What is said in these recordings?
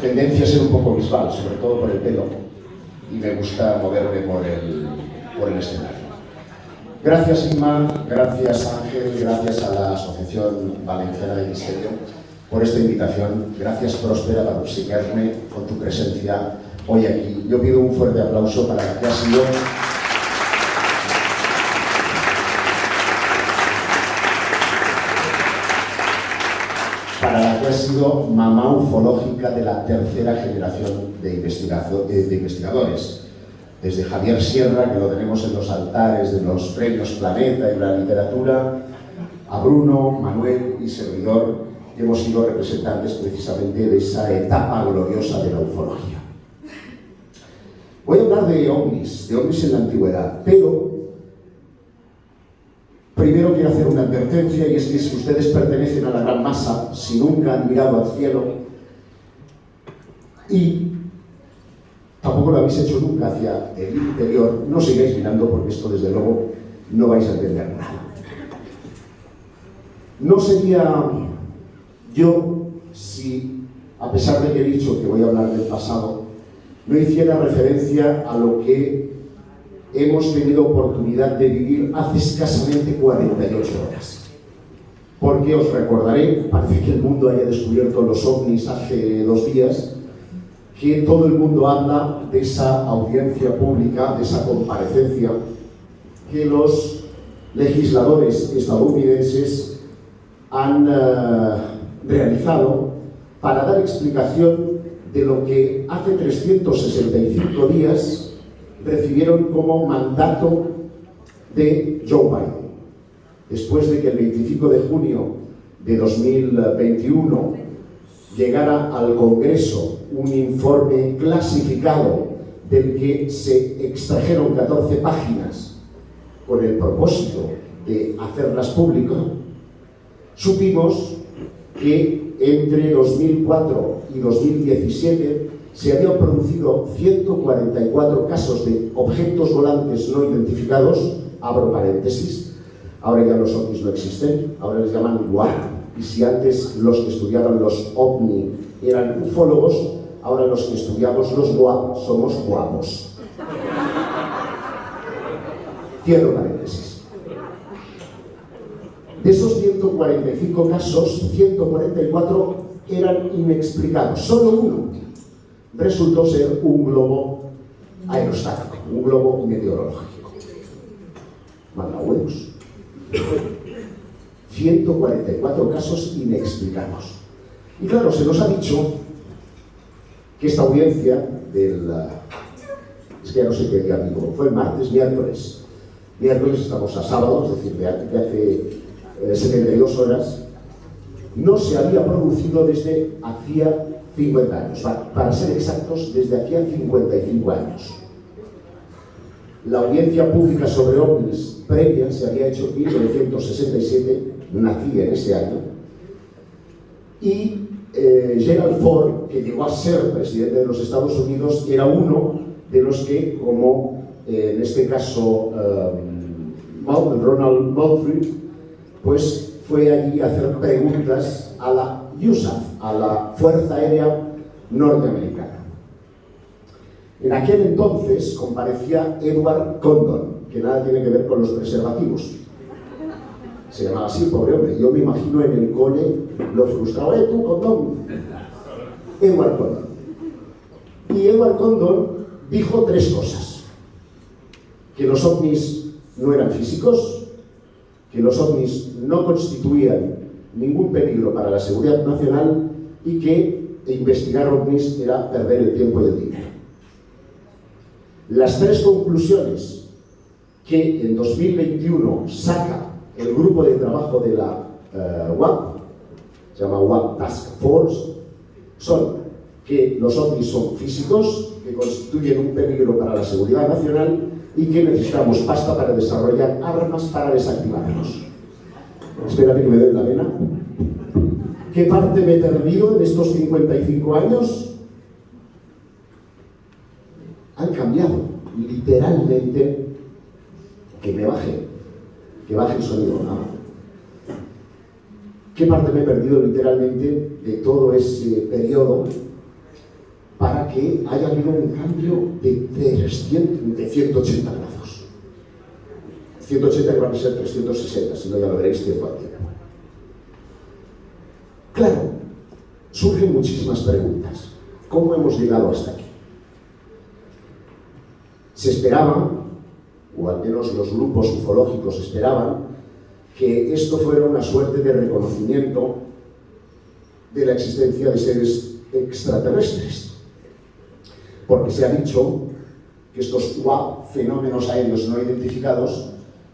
tendencia a ser un poco visual, sobre todo por el pelo, y me gusta moverme por el escenario. Gracias, Inma, gracias, Ángel, gracias a la Asociación Valenciana de Misterio por esta invitación. Gracias, Próspera, por obsequiarme con tu presencia hoy aquí. Yo pido un fuerte aplauso para la que ha sido mamá ufológica de la tercera generación de investigadores. Desde Javier Sierra, que lo tenemos en los altares de los premios Planeta y la literatura, a Bruno, Manuel y servidor, que hemos sido representantes precisamente de esa etapa gloriosa de la ufología. Voy a hablar de ovnis en la antigüedad, pero primero quiero hacer una advertencia, y es que si ustedes pertenecen a la gran masa, si nunca han mirado al cielo y tampoco lo habéis hecho nunca hacia el interior, no sigáis mirando, porque esto desde luego no vais a entender nada. No sería yo si, a pesar de que he dicho que voy a hablar del pasado, no hiciera referencia a lo que hemos tenido oportunidad de vivir hace escasamente 48 horas. Porque os recordaré, parece que el mundo haya descubierto los ovnis hace 2 días, que todo el mundo habla de esa audiencia pública, de esa comparecencia que los legisladores estadounidenses han realizado para dar explicación de lo que hace 365 días recibieron como mandato de Joe Biden. Después de que el 25 de junio de 2021 llegara al Congreso un informe clasificado del que se extrajeron 14 páginas con el propósito de hacerlas públicas, supimos que entre 2004 y 2017 se habían producido 144 casos de objetos volantes no identificados, abro paréntesis, ahora ya los ovnis no existen, ahora les llaman UAP, y si antes los que estudiaban los ovni eran ufólogos, ahora los que estudiamos los UAP somos guapos. Cierro paréntesis. De esos 145 casos, 144 eran inexplicados, solo uno resultó ser un globo aerostático, un globo meteorológico. Manda huevos. 144 casos inexplicados. Y claro, se nos ha dicho que esta audiencia es que ya no sé qué día digo, fue el martes, miércoles, estamos a sábado, es decir, de hace 72 horas, no se había producido desde hacía 50 años, para ser exactos, desde hacía 55 años. La audiencia pública sobre ovnis previa se había hecho en 1967, nací en ese año, y Gerald Ford, que llegó a ser presidente de los Estados Unidos, era uno de los que, como en este caso Ronald Moultrie, pues fue allí a hacer preguntas a la USAF, a la Fuerza Aérea Norteamericana. En aquel entonces comparecía Edward Condon, que nada tiene que ver con los preservativos. Se llamaba así, pobre hombre. Yo me imagino en el cole lo frustrado. Tú, Condon. Edward Condon. Y Edward Condon dijo 3 cosas. Que los ovnis no eran físicos, que los ovnis no constituían ningún peligro para la seguridad nacional y que investigar ovnis era perder el tiempo y el dinero. Las 3 conclusiones que en 2021 saca el grupo de trabajo de la UAP, se llama UAP Task Force, son que los ovnis son físicos, que constituyen un peligro para la seguridad nacional y que necesitamos pasta para desarrollar armas para desactivarlos. Espérate que me dé la vena. ¿Qué parte me he perdido en estos 55 años? Han cambiado, literalmente. Que baje el sonido. ¿Qué parte me he perdido literalmente de todo ese periodo para que haya habido un cambio de 180 grados. 180 que van a ser 360, si no ya lo veréis tiempo al tiempo. Claro, surgen muchísimas preguntas. ¿Cómo hemos llegado hasta aquí? Se esperaba, o al menos los grupos ufológicos esperaban, que esto fuera una suerte de reconocimiento de la existencia de seres extraterrestres. Porque se ha dicho que estos fenómenos aéreos no identificados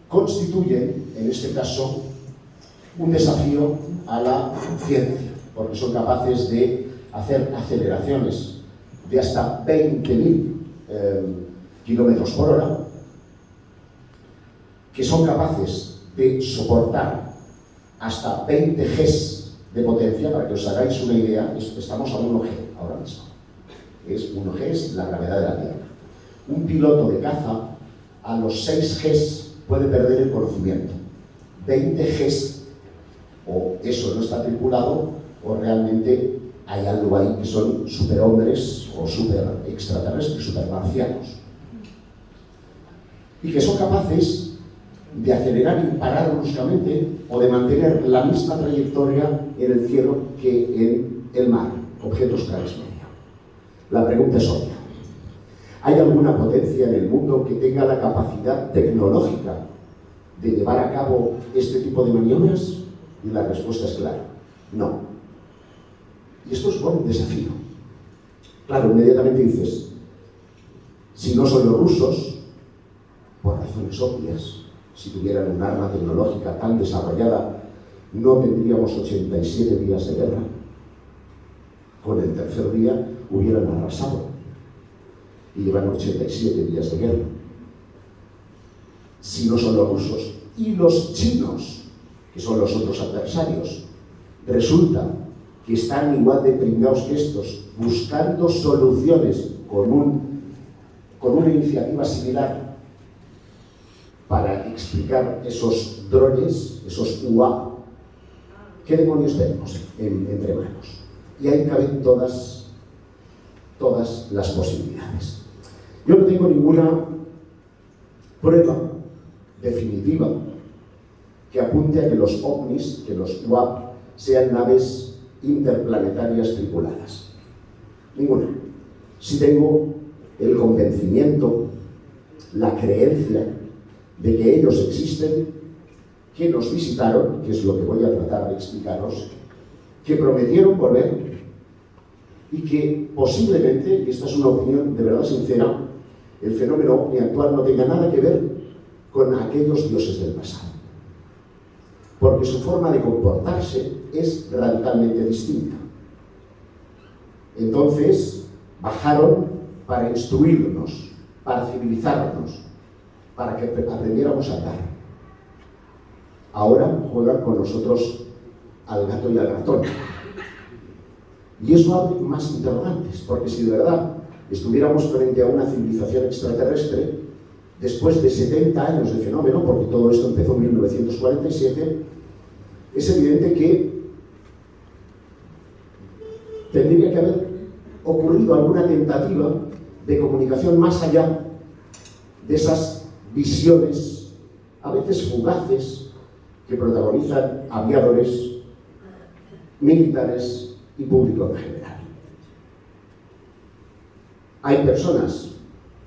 constituyen, en este caso, un desafío a la ciencia, porque son capaces de hacer aceleraciones de hasta 20.000 kilómetros por hora, que son capaces de soportar hasta 20 Gs de potencia. Para que os hagáis una idea, estamos a 1 G ahora mismo. 1 G es la gravedad de la Tierra. Un piloto de caza a los 6 Gs puede perder el conocimiento. 20 Gs, o eso no está tripulado, o realmente hay algo ahí que son superhombres o super extraterrestres, supermarcianos. Y que son capaces de acelerar y parar bruscamente o de mantener la misma trayectoria en el cielo que en el mar, objetos transmedia. La pregunta es obvia. ¿Hay alguna potencia en el mundo que tenga la capacidad tecnológica de llevar a cabo este tipo de maniobras? Y la respuesta es clara, no. Y esto es un desafío. Claro, inmediatamente dices, si no son los rusos, por razones obvias, si tuvieran un arma tecnológica tan desarrollada, no tendríamos 87 días de guerra. Con el tercer día hubieran arrasado. Y llevan 87 días de guerra. Si no son los rusos y los chinos, que son los otros adversarios, resulta que están igual de pringados que estos, buscando soluciones con una iniciativa similar para explicar esos drones, esos UA, ¿qué demonios tenemos entre manos? Y ahí caben todas las posibilidades. Yo no tengo ninguna prueba definitiva que apunte a que los ovnis, que los UAP, sean naves interplanetarias tripuladas. Ninguna. Sí tengo el convencimiento, la creencia de que ellos existen, que nos visitaron, que es lo que voy a tratar de explicaros, que prometieron volver y que posiblemente, y esta es una opinión de verdad sincera, el fenómeno ovni actual no tenga nada que ver con aquellos dioses del pasado. Porque su forma de comportarse es radicalmente distinta. Entonces, bajaron para instruirnos, para civilizarnos, para que aprendiéramos a andar. Ahora juegan con nosotros al gato y al ratón. Y eso abre más interrogantes, porque si de verdad estuviéramos frente a una civilización extraterrestre, después de 70 años de fenómeno, porque todo esto empezó en 1947, es evidente que tendría que haber ocurrido alguna tentativa de comunicación más allá de esas visiones, a veces fugaces, que protagonizan aviadores, militares y público en general. Hay personas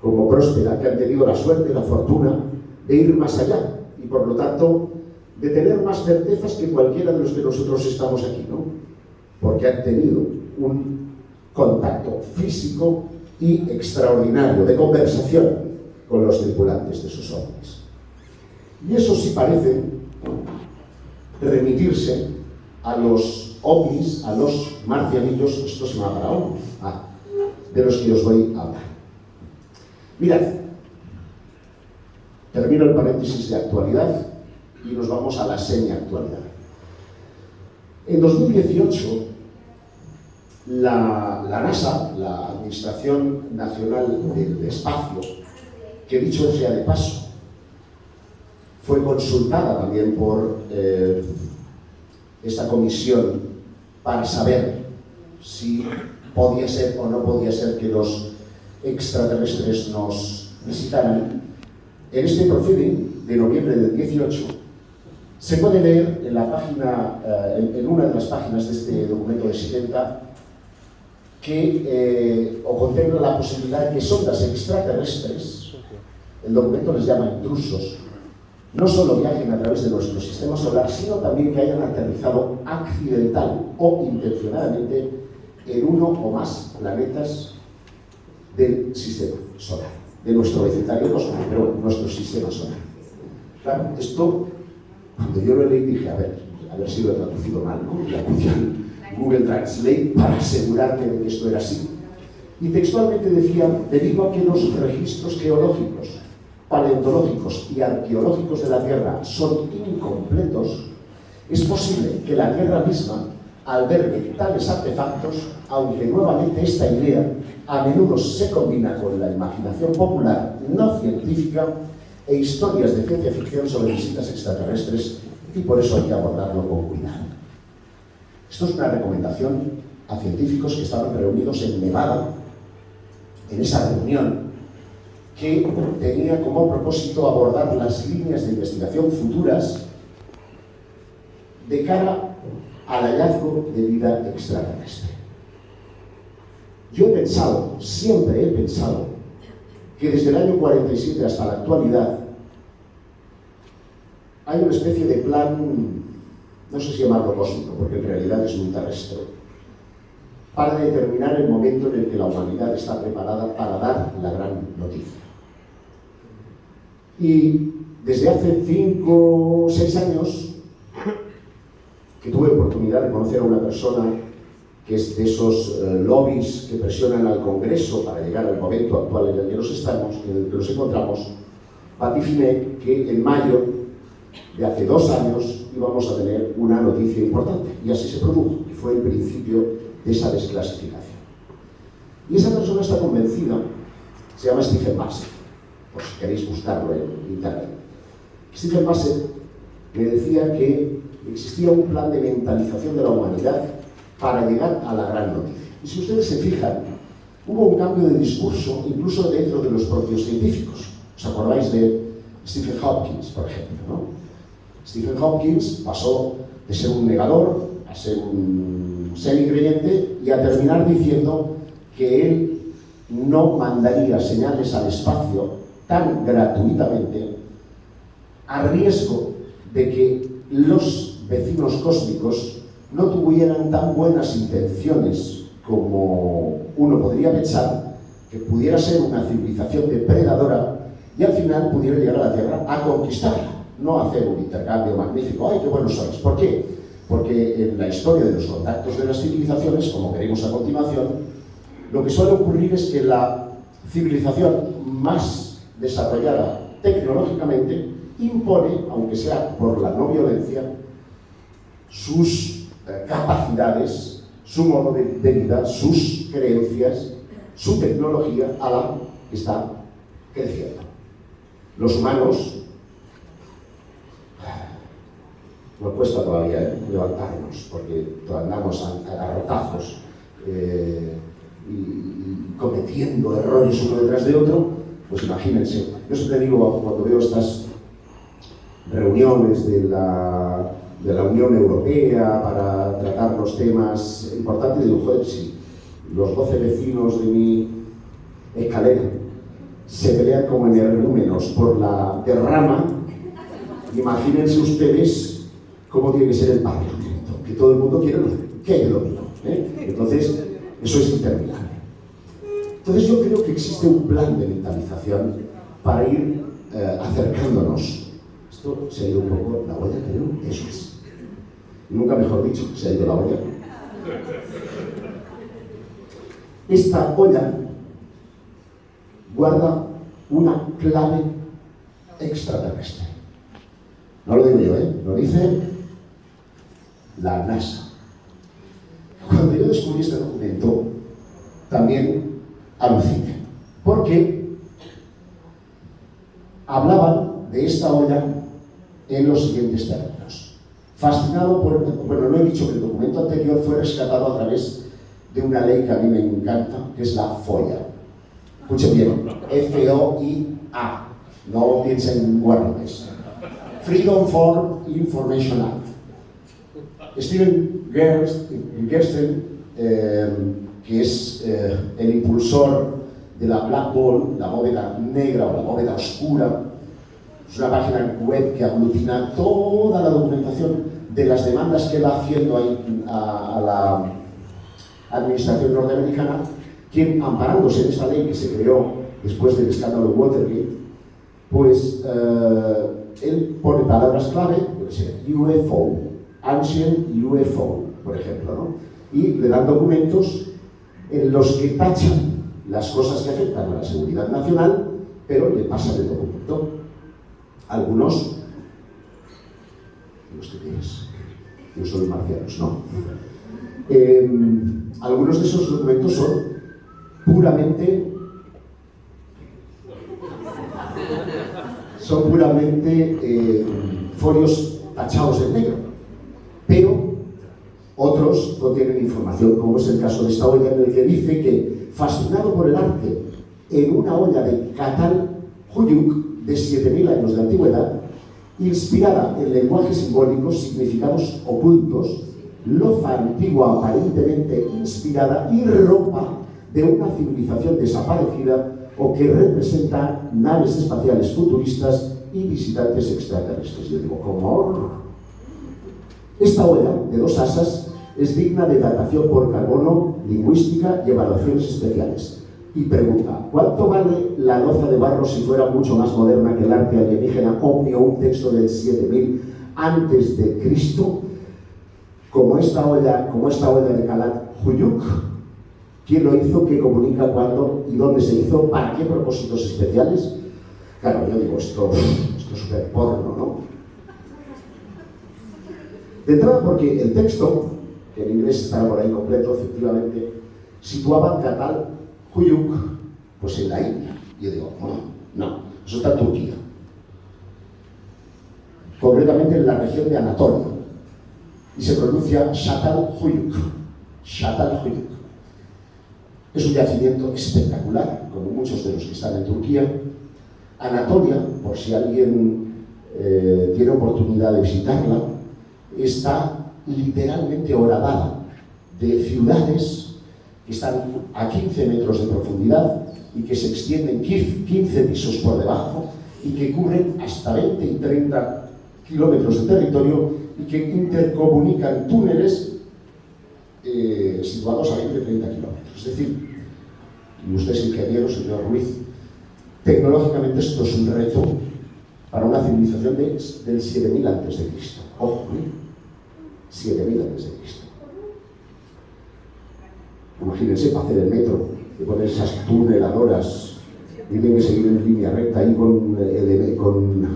como Próspera que han tenido la suerte, la fortuna de ir más allá y por lo tanto de tener más certezas que cualquiera de los que nosotros estamos aquí, ¿no? Porque han tenido un contacto físico y extraordinario de conversación con los tripulantes de esos ovnis. Y eso sí parece remitirse a los ovnis, a los marcianillos, esto se llama para ovnis, de los que os voy a hablar. Mirad, termino el paréntesis de actualidad y nos vamos a la semi-actualidad. En 2018, la NASA, la Administración Nacional del Espacio, que dicho sea de paso, fue consultada también por esta comisión para saber si podía ser o no podía ser que los extraterrestres nos visitaran. En este proceeding de noviembre del 18 se puede leer en la página, en una de las páginas de este documento de 70 que o contempla la posibilidad de que sondas extraterrestres, el documento les llama intrusos, no solo viajen a través de nuestro sistema solar, sino también que hayan aterrizado accidental o intencionadamente en uno o más planetas del sistema solar, de nuestro vecindario cósmico, pero nuestro sistema solar. Claro, esto, cuando yo lo leí dije, a ver si lo he traducido mal, ¿no? La función Google Translate para asegurarme de que esto era así. Y textualmente decía, debido a que los registros geológicos, paleontológicos y arqueológicos de la Tierra son incompletos, es posible que la Tierra misma albergue tales artefactos, aunque nuevamente esta idea a menudo se combina con la imaginación popular no científica e historias de ciencia ficción sobre visitas extraterrestres, y por eso hay que abordarlo con cuidado. Esto es una recomendación a científicos que estaban reunidos en Nevada, en esa reunión que tenía como propósito abordar las líneas de investigación futuras de cara al hallazgo de vida extraterrestre. Yo he pensado, siempre he pensado, que desde el año 47 hasta la actualidad hay una especie de plan, no sé si llamarlo cósmico, porque en realidad es muy terrestre, para determinar el momento en el que la humanidad está preparada para dar la gran noticia. Y desde hace 5 o 6 años que tuve oportunidad de conocer a una persona que es de esos lobbies que presionan al Congreso para llegar al momento actual en el que nos encontramos, vaticiné que en mayo de hace 2 años íbamos a tener una noticia importante, y así se produjo, y fue el principio de esa desclasificación. Y esa persona está convencida, se llama Stephen Bassett, por si queréis buscarlo en internet. Stephen Bassett me decía que existía un plan de mentalización de la humanidad para llegar a la gran noticia. Y si ustedes se fijan, hubo un cambio de discurso incluso dentro de los propios científicos. ¿Os acordáis de Stephen Hopkins, por ejemplo, ¿no? Stephen Hopkins pasó de ser un negador a ser un semicreyente y a terminar diciendo que él no mandaría señales al espacio tan gratuitamente a riesgo de que los vecinos cósmicos no tuvieran tan buenas intenciones como uno podría pensar, que pudiera ser una civilización depredadora y al final pudiera llegar a la Tierra a conquistarla, no a hacer un intercambio magnífico. ¡Ay, qué buenos sois! ¿Por qué? Porque en la historia de los contactos de las civilizaciones, como veremos a continuación, lo que suele ocurrir es que la civilización más desarrollada tecnológicamente impone, aunque sea por la no violencia, sus capacidades, su modo de vida, sus creencias, su tecnología a la que está creciendo. Los humanos, nos cuesta todavía levantarnos, porque andamos a garrotazos y cometiendo errores uno detrás de otro. Pues imagínense, yo siempre digo cuando veo estas reuniones de la Unión Europea para tratar los temas importantes, digo, joder, si los 12 vecinos de mi escalera se pelean como energúmenos por la derrama, imagínense ustedes cómo tiene que ser el Parlamento, que todo el mundo quiere lo mismo, ¿eh? Entonces, eso es interminable. Entonces yo creo que existe un plan de mentalización para ir acercándonos. Esto se ha ido un poco la olla, creo, eso es. Nunca mejor dicho, se ha ido la olla. Esta olla guarda una clave extraterrestre. No lo digo yo, lo dice la NASA. Cuando yo descubrí este documento, también aluciné, porque hablaban de esta olla en los siguientes términos. Fascinado por... Bueno, no he dicho que el documento anterior fue rescatado a través de una ley que a mí me encanta, que es la FOIA. Escuchen bien, F-O-I-A, no piensen en guardias. Freedom for Information Act. Steven Gersten, que es el impulsor de la Black Ball, la bóveda negra o la bóveda oscura, es una página web que aglutina toda la documentación de las demandas que va haciendo ahí a la administración norteamericana, quien, amparándose en esta ley que se creó después del escándalo Watergate, pues él pone palabras clave, puede ser UFO, Ancient UFO, por ejemplo, ¿no? Y le dan documentos en los que tachan las cosas que afectan a la seguridad nacional, pero le pasan el documento. Algunos, ¿usted qué es? Yo soy marcianos, ¿no? Algunos de esos documentos son puramente folios tachados en negro, pero otros contienen información, como es el caso de esta olla, en el que dice que, fascinado por el arte en una olla de Catal Huyuk de 7.000 años de antigüedad, inspirada en lenguajes simbólicos, significados ocultos, loza antigua aparentemente inspirada y ropa de una civilización desaparecida o que representa naves espaciales futuristas y visitantes extraterrestres. Yo digo, ¿cómo? Esta olla de 2 asas es digna de datación por carbono, lingüística y evaluaciones especiales. Y pregunta, ¿cuánto vale la loza de barro si fuera mucho más moderna que el arte alienígena ovni o un texto del 7000 antes de Cristo? Como esta olla de Calat Huyuk. ¿Quién lo hizo? ¿Qué comunica? ¿Cuándo? ¿Y dónde se hizo? ¿Para qué propósitos especiales? Claro, yo digo, esto es súper porno, ¿no? De entrada porque el texto, que en inglés estará por ahí completo, efectivamente, situaba Catal Huyuk, pues en la India. Y yo digo, no, eso está en Turquía. Concretamente en la región de Anatolia. Y se pronuncia Shatal Huyuk. Shatal Huyuk. Es un yacimiento espectacular, como muchos de los que están en Turquía. Anatolia, por si alguien tiene oportunidad de visitarla, está literalmente horadada de ciudades que están a 15 metros de profundidad y que se extienden 15 pisos por debajo y que cubren hasta 20 y 30 kilómetros de territorio y que intercomunican túneles situados a 20-30 kilómetros. Es decir, y usted es ingeniero, señor Ruiz, tecnológicamente esto es un reto para una civilización del 7000 a.C. Ojo, 7000 a.C. Imagínense, para hacer el metro, y poner esas tuneladoras, tienen que seguir en línea recta ahí con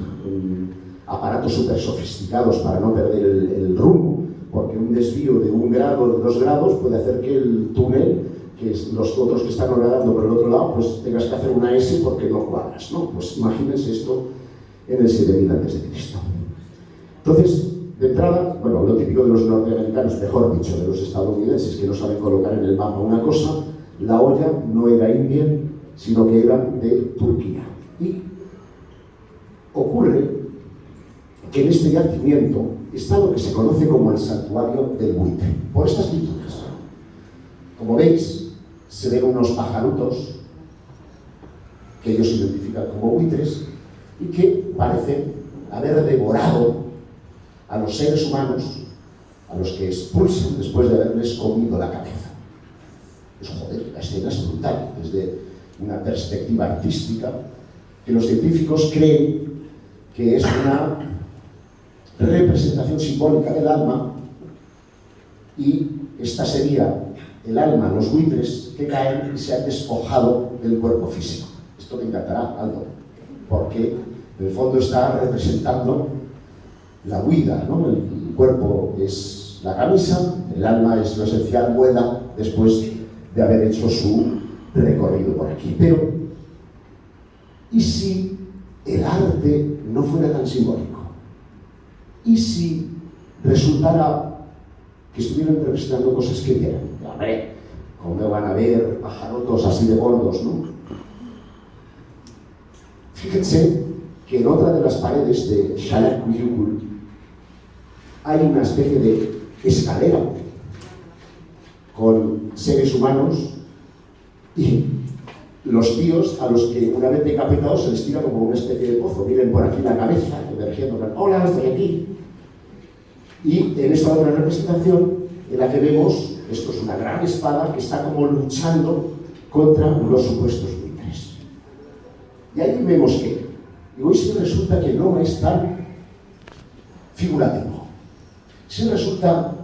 aparatos súper sofisticados para no perder el rumbo, porque un desvío de 1 grado, de 2 grados, puede hacer que el túnel, que los otros que están horadando por el otro lado, pues tengas que hacer una S porque no cuadras, ¿no? Pues imagínense esto en el 7000 a.C. Entonces, de entrada, bueno, lo típico de los norteamericanos, mejor dicho, de los estadounidenses, que no saben colocar en el mapa una cosa, la olla no era india, sino que era de Turquía. Y ocurre que en este yacimiento está lo que se conoce como el santuario del buitre, por estas pinturas. Como veis, se ven unos pajarutos que ellos identifican como buitres y que parecen haber devorado a los seres humanos, a los que expulsan después de haberles comido la cabeza. Pues joder, la escena es brutal, desde una perspectiva artística, que los científicos creen que es una representación simbólica del alma, y esta sería el alma, los buitres que caen y se han despojado del cuerpo físico. Esto te encantará, Aldo, porque en el fondo está representando la huida, ¿no? El cuerpo es la camisa, el alma es lo esencial, vuela después de haber hecho su recorrido por aquí. Pero, ¿y si el arte no fuera tan simbólico? ¿Y si resultara que estuvieran representando cosas que vieran? Hombre, como van a ver pajarotos así de gordos, ¿no? Fíjense que en otra de las paredes de Shalat Kuyukul hay una especie de escalera con seres humanos y los tíos a los que una vez decapitados se les tira como una especie de pozo. Miren por aquí la cabeza, emergiendo, hola, estoy aquí. Y en esta otra representación, en la que vemos, esto es una gran espada que está como luchando contra los supuestos buitres. Y ahí vemos que, y hoy sí resulta que no es tan figurativo. Sí resulta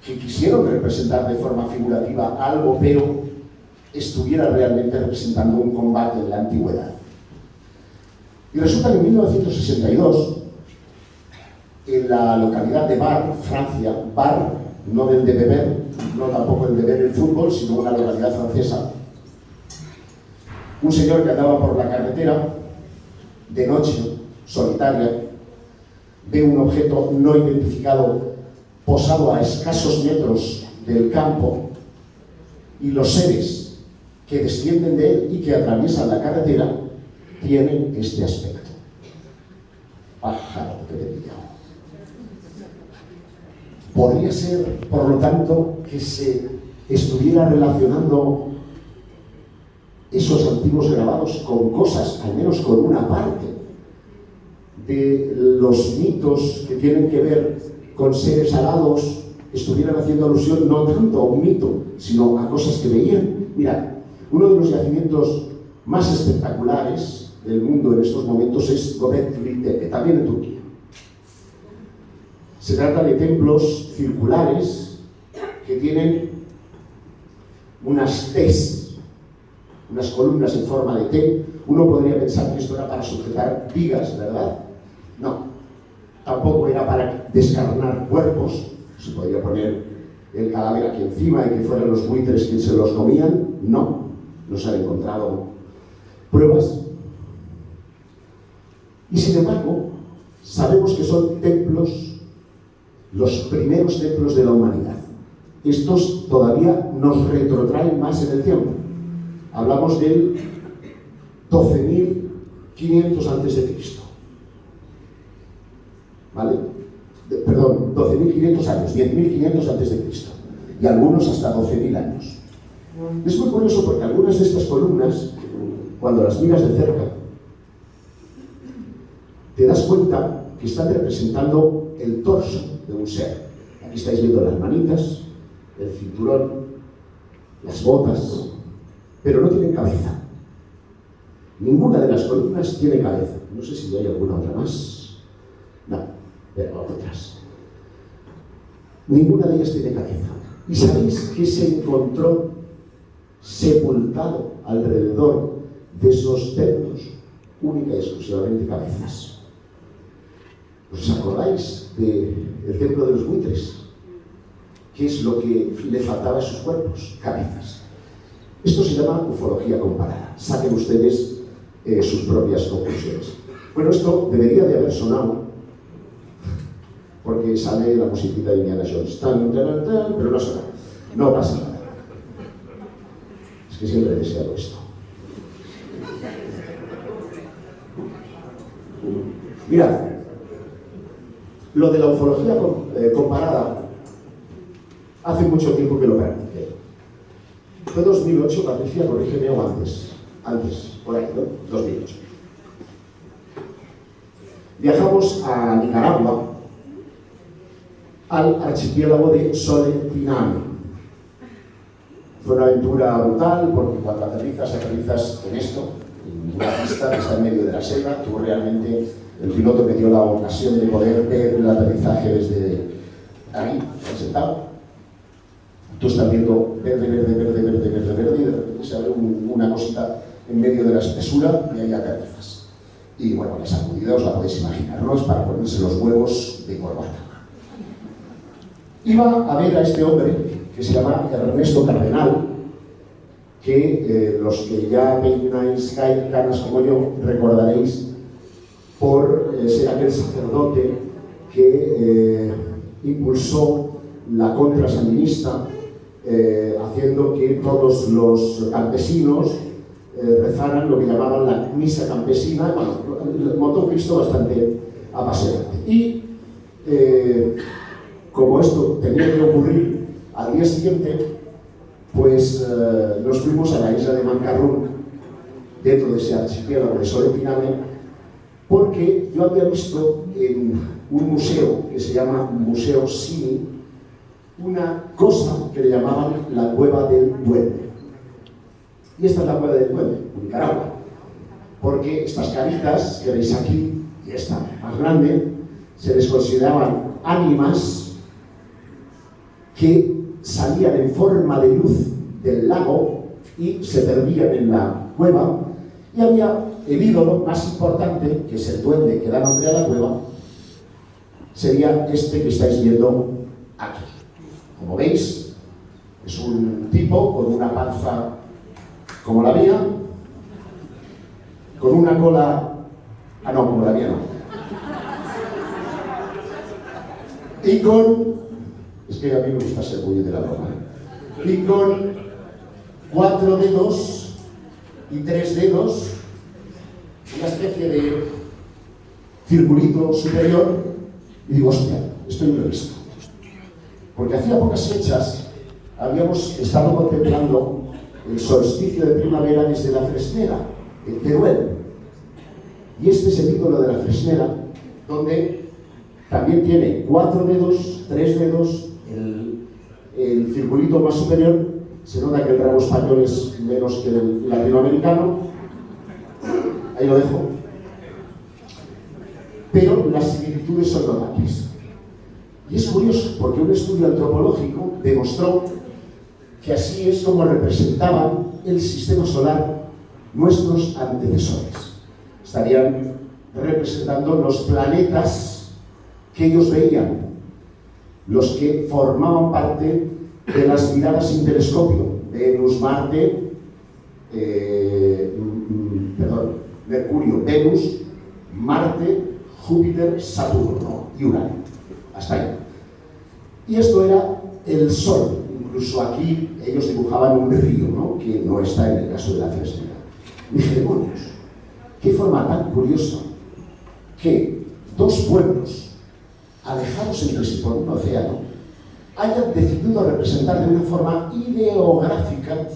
que quisieron representar de forma figurativa algo, pero estuviera realmente representando un combate en la antigüedad. Y resulta que en 1962, en la localidad de Bar, Francia, Bar, no del de beber, no tampoco el de ver el fútbol, sino una localidad francesa, un señor que andaba por la carretera de noche, solitaria, ve un objeto no identificado posado a escasos metros del campo y los seres que descienden de él y que atraviesan la carretera tienen este aspecto. Pájaro que te pilla. Podría ser, por lo tanto, que se estuviera relacionando esos antiguos grabados con cosas, al menos con una parte de los mitos que tienen que ver con seres alados, estuvieran haciendo alusión no tanto a un mito, sino a cosas que veían. Mirad, uno de los yacimientos más espectaculares del mundo en estos momentos es Göbekli Tepe, también en Turquía. Se trata de templos circulares que tienen unas Ts, unas columnas en forma de T. Uno podría pensar que esto era para sujetar vigas, ¿verdad? No. Tampoco era para descarnar cuerpos. Se podría poner el cadáver aquí encima y que fueran los buitres quienes se los comían. No. No se han encontrado pruebas. Y sin embargo, sabemos que son templos, los primeros templos de la humanidad. Estos todavía nos retrotraen más en el tiempo. Hablamos del 12.500 a.C. ¿Vale? Perdón, 12.500 años, 10.500 a.C. y algunos hasta 12.000 años. Es muy curioso porque algunas de estas columnas, cuando las miras de cerca, te das cuenta que están representando el torso de un ser. Aquí estáis viendo las manitas, el cinturón, las botas, pero no tienen cabeza. Ninguna de las columnas tiene cabeza. No sé si hay alguna otra más. No, pero otras. Ninguna de ellas tiene cabeza. ¿Y sabéis qué se encontró sepultado alrededor de esos templos? Única y exclusivamente cabezas. ¿Os acordáis del templo de los buitres? ¿Qué es lo que le faltaba a sus cuerpos? Cabezas. Esto se llama ufología comparada. Saquen ustedes sus propias conclusiones. Bueno, esto debería de haber sonado porque sale la musiquita de Indiana Jones. Tan, tan, tan, pero no suena. No pasa nada. Es que siempre he deseado esto. Mirad, lo de la ufología comparada, hace mucho tiempo que lo practiqué. Fue 2008, Patricia, corrígeme, o antes, por ahí, ¿no? 2008. Viajamos a Nicaragua, al archipiélago de Solentiname. Fue una aventura brutal porque cuando aterrizas en esto, en una pista que está en medio de la selva. Tú realmente, el piloto me dio la ocasión de poder ver el aterrizaje desde ahí, sentado. Tú estás viendo verde, verde, verde, verde, verde, verde, y de repente se abre una cosita en medio de la espesura y ahí aterrizas. Y bueno, la sacudida os la podéis imaginar, ¿no? Es para ponerse los huevos de corbata. Iba a ver a este hombre que se llama Ernesto Cardenal, que los que ya peináis canas como yo recordaréis por ser aquel sacerdote que impulsó la contra sandinista haciendo que todos los campesinos rezaran lo que llamaban la misa campesina. Bueno, montó un Cristo bastante apasionante. Y como esto tenía que ocurrir al día siguiente, pues nos fuimos a la isla de Mancarrón, dentro de ese archipiélago de Solepiname, porque yo había visto en un museo que se llama Museo Sini una cosa que le llamaban la Cueva del Duende. Y esta es la Cueva del Duende, en Nicaragua, porque estas caritas que veis aquí y esta más grande se les consideraban ánimas que salían en forma de luz del lago y se perdían en la cueva. Y había el ídolo más importante, que es el duende que da nombre a la cueva, sería este que estáis viendo aquí. Como veis, es un tipo con una panza como la mía, con una cola... Ah, no, como la mía no. Y con... Es que a mí me gusta ser muy de la broma. Y con 4 dedos y 3 dedos, una especie de circulito superior, y digo, hostia, esto yo lo he visto. Porque hacía pocas fechas habíamos estado contemplando el solsticio de primavera desde la Fresnera, en Teruel. Y este es el ícono de la Fresnera, donde también tiene 4 dedos, 3 dedos, el circulito más superior. Se nota que el ramo español es menos que el latinoamericano. Ahí lo dejo. Pero las similitudes son notables. Y es curioso, porque un estudio antropológico demostró que así es como representaban el sistema solar nuestros antecesores. Estarían representando los planetas que ellos veían, los que formaban parte de las miradas sin telescopio: Venus, Marte, Mercurio, Venus, Marte, Júpiter, Saturno y Urano. Hasta ahí. Y esto era el Sol. Incluso aquí ellos dibujaban un río, ¿no?, que no está en el caso de la Fresnera. Dije, demonios, qué forma tan curiosa que dos pueblos alejados entre sí por un océano hayan decidido representar de una forma ideográfica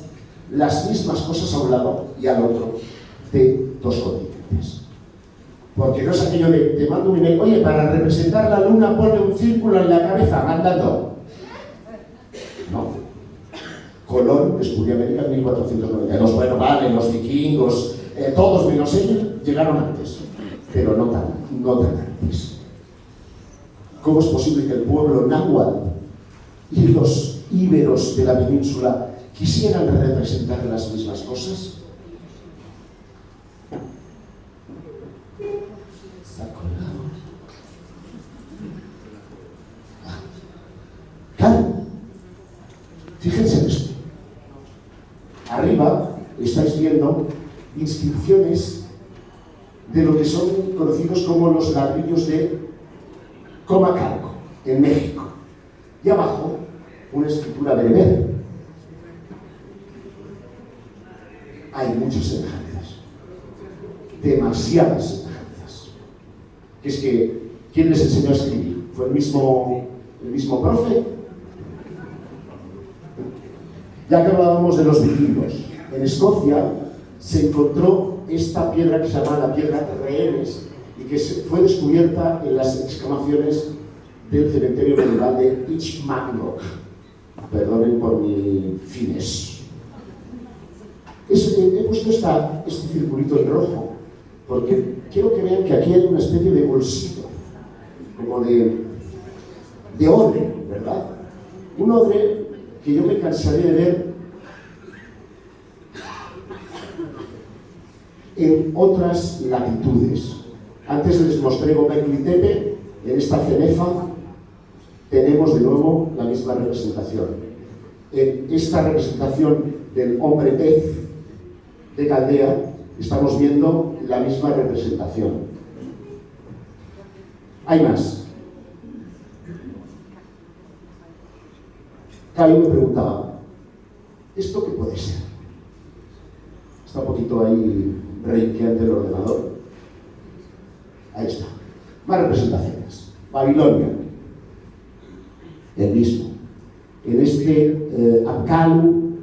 las mismas cosas a un lado y al otro de dos continentes. Porque no es aquello de, te mando un email, oye, para representar la luna ponle un círculo en la cabeza, mándalo. No. Colón descubrió América en 1492. Bueno, vale, los vikingos, todos menos ellos, llegaron antes. Pero no tan antes. ¿Cómo es posible que el pueblo náhuatl y los íberos de la península quisieran representar las mismas cosas? Está colgado. Claro. Fíjense en esto. Arriba estáis viendo inscripciones de lo que son conocidos como los ladrillos de Comacalco, en México. Y abajo, una escritura bereber. Hay muchas semejanzas. Demasiadas semejanzas. Que es que, ¿quién les enseñó a escribir? ¿Fue el mismo profe? Ya que hablábamos de los vikingos, en Escocia se encontró esta piedra que se llama la piedra Rehenes y que fue descubierta en las excavaciones del cementerio medieval de Ichmagnok. Perdonen por mi finés. He puesto este circulito en rojo porque quiero que vean que aquí hay una especie de bolsito, como de odre, ¿verdad? Un odre que yo me cansaré de ver en otras latitudes. Antes les mostré Göbekli Tepe. En esta cenefa tenemos de nuevo la misma representación. En esta representación del hombre pez de Caldea estamos viendo la misma representación. Hay más. Claro, yo me preguntaba, ¿Esto qué puede ser? Está un poquito ahí renqueante el ordenador. Ahí está. Más representaciones. Babilonia. El mismo. En este Apkalu,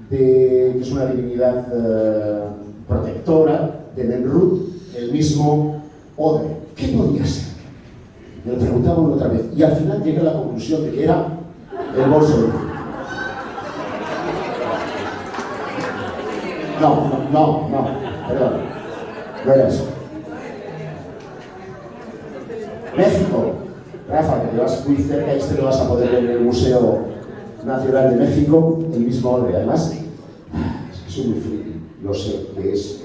que es una divinidad protectora de Nemrut, el mismo Odre. ¿Qué podía ser? Me lo preguntaban otra vez. Y al final llegué a la conclusión de que era el bolso. No, perdón. No era eso. México. Rafa, que te vas muy cerca, lo vas a poder ver en el Museo Nacional de México, el mismo Odre. Además, es que soy muy friki, lo sé, que es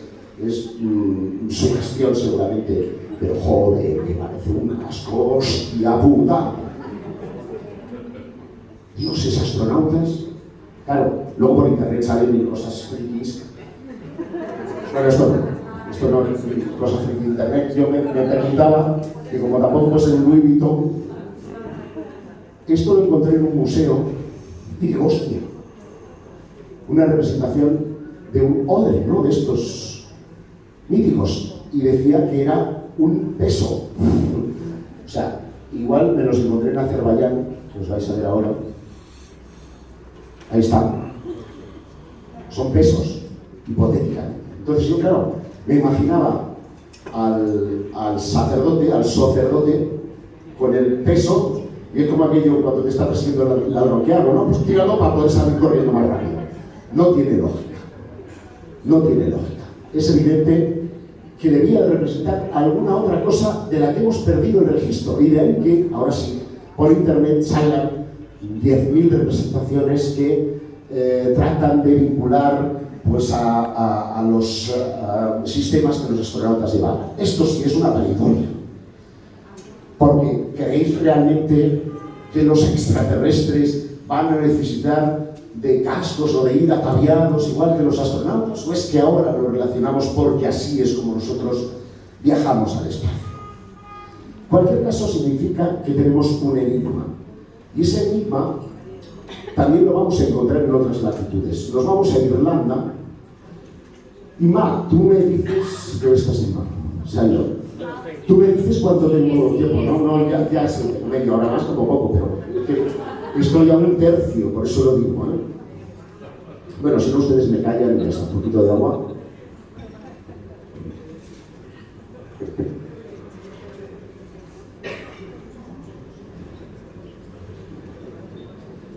su gestión seguramente, pero joder, me parece un asco, hostia puta. Dioses astronautas. Claro, luego por internet salen mil cosas frikis. Bueno, esto no es cosas frikis de internet. Yo me preguntaba que como tampoco pues en Louis Vuitton, esto lo encontré en un museo y digo, hostia, una representación de un Odre, ¿no? De estos míticos, y decía que era un peso. O sea, igual me los encontré en Azerbaiyán, que os vais a ver ahora. Ahí están. Son pesos, hipotéticamente. Entonces yo, claro, me imaginaba al sacerdote, al sacerdote, con el peso, y es como aquello cuando te está persiguiendo el ladrón. ¿Qué hago? No, pues tíralo para poder salir corriendo más rápido. No tiene lógica. No tiene lógica. Es evidente que debía de representar alguna otra cosa de la que hemos perdido el registro. Y de ahí que, ahora sí, por internet salgan 10.000 representaciones que tratan de vincular pues, a los sistemas que los astronautas llevaban. Esto sí es una paritoria. Porque ¿creéis realmente que los extraterrestres van a necesitar de cascos o de ir ataviados igual que los astronautas? ¿O es que ahora lo relacionamos porque así es como nosotros viajamos al espacio? Cualquier caso significa que tenemos un enigma. Y ese enigma también lo vamos a encontrar en otras latitudes. Nos vamos a Irlanda. Y Ma, tú me dices... ¿Dónde estás, Ima? Salió. Tú me dices cuánto tengo tiempo. No, ya sé, media hora más como poco, pero que estoy a un tercio, por eso lo digo, ¿eh? Bueno, si no ustedes me callan y me un poquito de agua.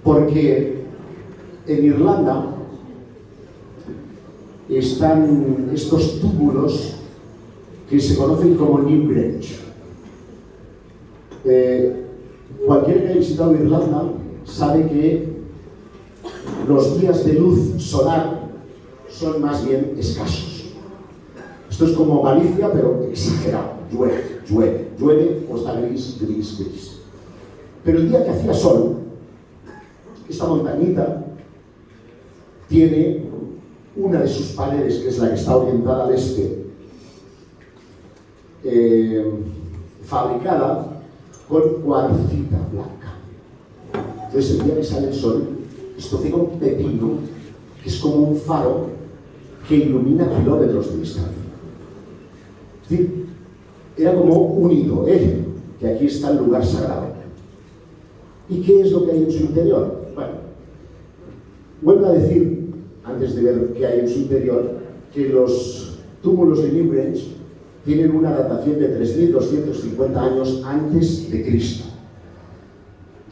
Porque en Irlanda están estos túmulos que se conocen como Newgrange. Cualquiera que haya visitado Irlanda sabe que los días de luz solar son más bien escasos. Esto es como Galicia, pero exagerado. Llueve o está gris. Pero el día que hacía sol, esta montañita tiene una de sus paredes, que es la que está orientada al este, fabricada con cuarcita blanca. Entonces el día que sale el sol, esto tiene un pepino, que es como un faro que ilumina kilómetros de distancia. Es decir, era como un hito, que aquí está el lugar sagrado. ¿Y qué es lo que hay en su interior? Bueno, vuelvo a decir, antes de ver qué hay en su interior, que los túmulos de Newgrange tienen una datación de 3.250 años antes de Cristo.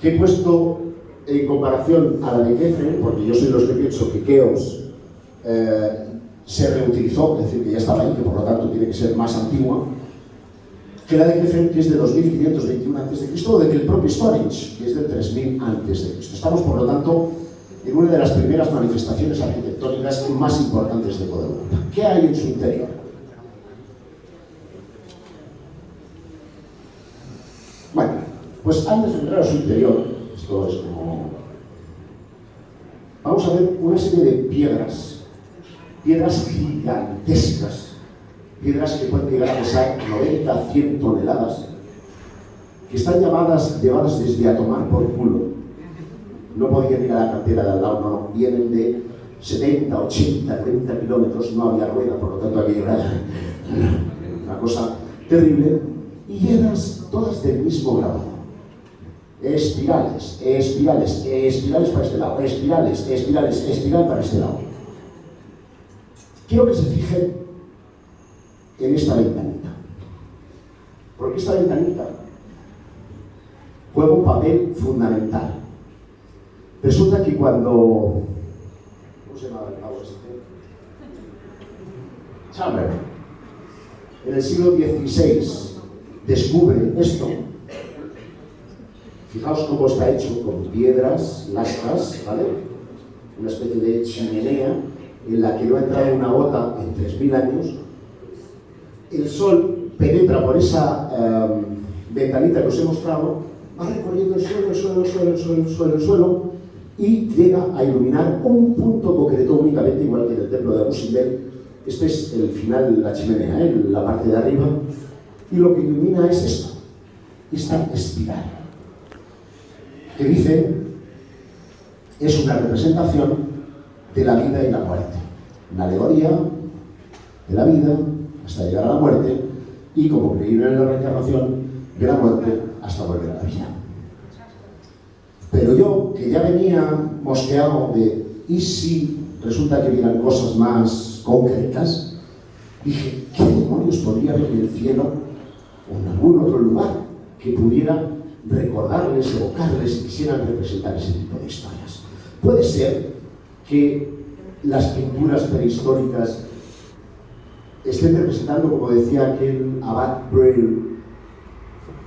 Que he puesto en comparación a la de Kefren, porque yo soy de los que pienso que Keops se reutilizó, es decir, que ya estaba ahí, que por lo tanto tiene que ser más antigua, que la de Kefren, que es de 2521 a.C., o de que el propio Stonehenge, que es de 3000 a.C. Estamos, por lo tanto, en una de las primeras manifestaciones arquitectónicas más importantes de toda Europa. ¿Qué hay en su interior? Bueno, pues antes de entrar a su interior, esto es como... Vamos a ver una serie de piedras gigantescas, piedras que pueden llegar a pesar 90 a 100 toneladas, que están llevadas desde a tomar por culo. No podían ir a la cantera de al lado, no, vienen de 70, 80, 90 kilómetros, no había rueda, por lo tanto aquello era una cosa terrible, y llenas todas del mismo grabado. Espirales, espirales, espirales para este lado, espirales, espirales, espiral para este lado. Quiero que se fijen en esta ventanita, porque esta ventanita juega un papel fundamental. Resulta que cuando... ¿Cómo se llama el pavo este? Chamber, en el siglo XVI, descubre esto. Fijaos cómo está hecho, con piedras, lascas, ¿vale? Una especie de chimenea en la que no ha entrado una gota en 3000 años. El sol penetra por esa ventanita que os he mostrado, va recorriendo el suelo, y llega a iluminar un punto concreto únicamente, igual que en el templo de Abu Simbel. Este es el final de la chimenea, la parte de arriba, y lo que ilumina es esto, esta espiral, que dice es una representación de la vida y la muerte, una alegoría de la vida hasta llegar a la muerte, y como creyeron en la reencarnación, de la muerte hasta volver a la vida. Pero yo, que ya venía mosqueado de ¿y si resulta que vieran cosas más concretas? Dije, ¿qué demonios podría haber en el cielo o en algún otro lugar que pudiera recordarles, evocarles y quisieran representar ese tipo de historias? Puede ser que las pinturas prehistóricas estén representando, como decía aquel Abad Braille,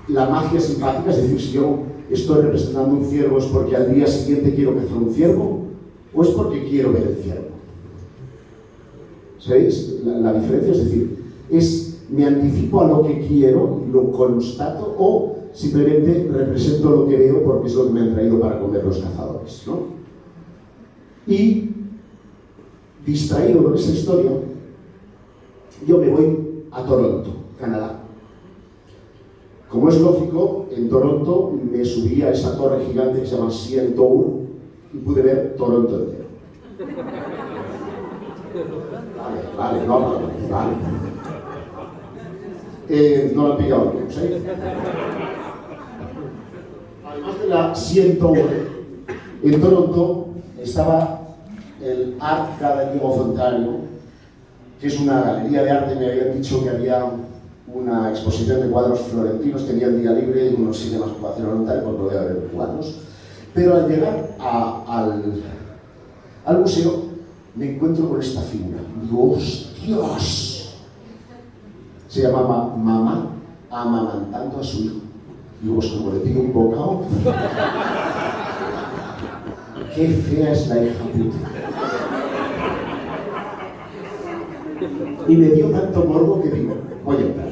la magia simpática, es decir, si yo estoy representando un ciervo, ¿es porque al día siguiente quiero cazar un ciervo? ¿O es porque quiero ver el ciervo? ¿Sabéis la diferencia? Es decir, me anticipo a lo que quiero, lo constato, o simplemente represento lo que veo porque es lo que me han traído para comer los cazadores, ¿no? Y, distraído con esa historia, yo me voy a Toronto, Canadá. Como es lógico, en Toronto me subí a esa torre gigante que se llama CN Tower y pude ver Toronto entero. Vale. No lo han pillado algunos, ¿eh? Además de la CN Tower, en Toronto estaba el Art Gallery of Ontario, que es una galería de arte. Me habían dicho que había una exposición de cuadros florentinos, tenía el día libre, y unos cinemas para hacer en Ontario, pues no voy a ver cuadros. Pero al llegar al museo, me encuentro con esta figura. Digo, ¡hostias! Se llamaba Mamá amamantando a su hijo. Digo, pues como le pido un bocado. ¡Qué fea es la hija puta! Y me dio tanto morbo que digo, voy a entrar.